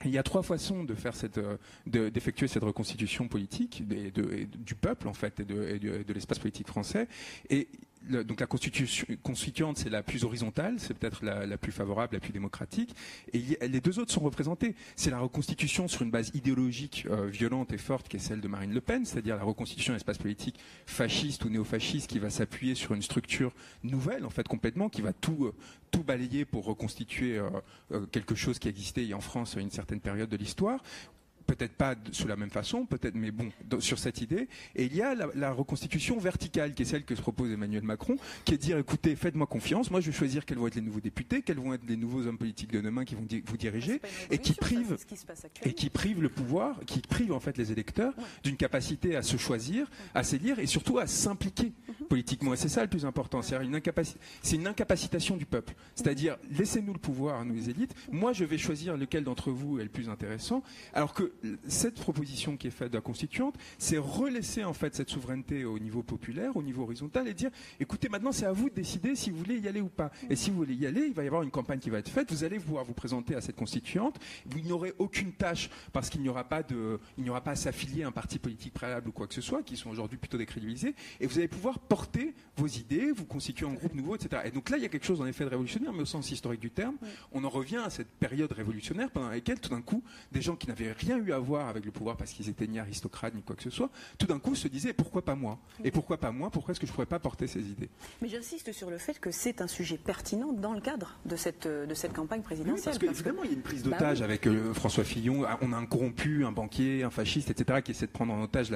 Il y a trois façons de faire d'effectuer cette reconstitution politique du peuple en fait et de l'espace politique français. Et donc la constituante, c'est la plus horizontale, c'est peut-être la plus favorable, la plus démocratique. Et les deux autres sont représentés. C'est la reconstitution sur une base idéologique violente et forte, qui est celle de Marine Le Pen, c'est-à-dire la reconstitution d'un espace politique fasciste ou néofasciste qui va s'appuyer sur une structure nouvelle, en fait complètement, qui va tout balayer pour reconstituer quelque chose qui existait en France à une certaine période de l'histoire. Peut-être pas sous la même façon, peut-être, mais bon, sur cette idée. Et il y a la reconstitution verticale, qui est celle que se propose Emmanuel Macron, qui est de dire, écoutez, faites-moi confiance, moi je vais choisir quels vont être les nouveaux députés, quels vont être les nouveaux hommes politiques de demain qui vont vous diriger, et qui privent le pouvoir, qui privent en fait les électeurs d'une capacité à se choisir, à s'élire, et surtout à s'impliquer politiquement. Et c'est ça le plus important, c'est une incapacitation du peuple. C'est-à-dire, laissez-nous le pouvoir à nous les élites, moi je vais choisir lequel d'entre vous est le plus intéressant, alors que cette proposition qui est faite de la constituante, c'est relaisser en fait cette souveraineté au niveau populaire, au niveau horizontal, et dire, écoutez, maintenant c'est à vous de décider si vous voulez y aller ou pas. Et si vous voulez y aller, il va y avoir une campagne qui va être faite, vous allez pouvoir vous présenter à cette constituante, vous n'aurez aucune tâche, parce qu'il n'y aura pas à s'affilier à un parti politique préalable ou quoi que ce soit, qui sont aujourd'hui plutôt décrédibilisés, et vous allez pouvoir porter vos idées, vous constituer en groupe nouveau, etc. Et donc là, il y a quelque chose en effet de révolutionnaire, mais au sens historique du terme, on en revient à cette période révolutionnaire pendant laquelle, tout d'un coup, des gens qui n'avaient rien eu à voir avec le pouvoir parce qu'ils étaient ni aristocrates ni quoi que ce soit, tout d'un coup se disaient pourquoi pas moi ? Et pourquoi pas moi ? Pourquoi est-ce que je ne pourrais pas porter ces idées ? Mais j'insiste sur le fait que c'est un sujet pertinent dans le cadre de cette campagne présidentielle. Oui, parce qu'évidemment, il y a une prise d'otage avec François Fillon. On a un corrompu, un banquier, un fasciste, etc., qui essaie de prendre en otage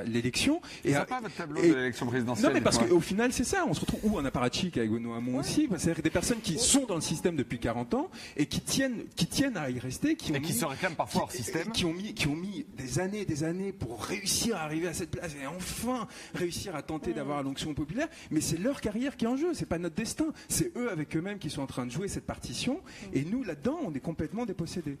l'élection. C'est sympa votre tableau de l'élection présidentielle. Non, mais parce qu'au final, c'est ça. On se retrouve où un apparatchik avec Benoît Hamon aussi. C'est-à-dire des personnes qui sont dans le système depuis 40 ans et qui tiennent à y rester, qui se réclament parfois hors système. Qui ont mis des années pour réussir à arriver à cette place et enfin réussir à tenter d'avoir l'onction populaire. Mais c'est leur carrière qui est en jeu, c'est pas notre destin. C'est eux avec eux-mêmes qui sont en train de jouer cette partition. Et nous, là-dedans, on est complètement dépossédés.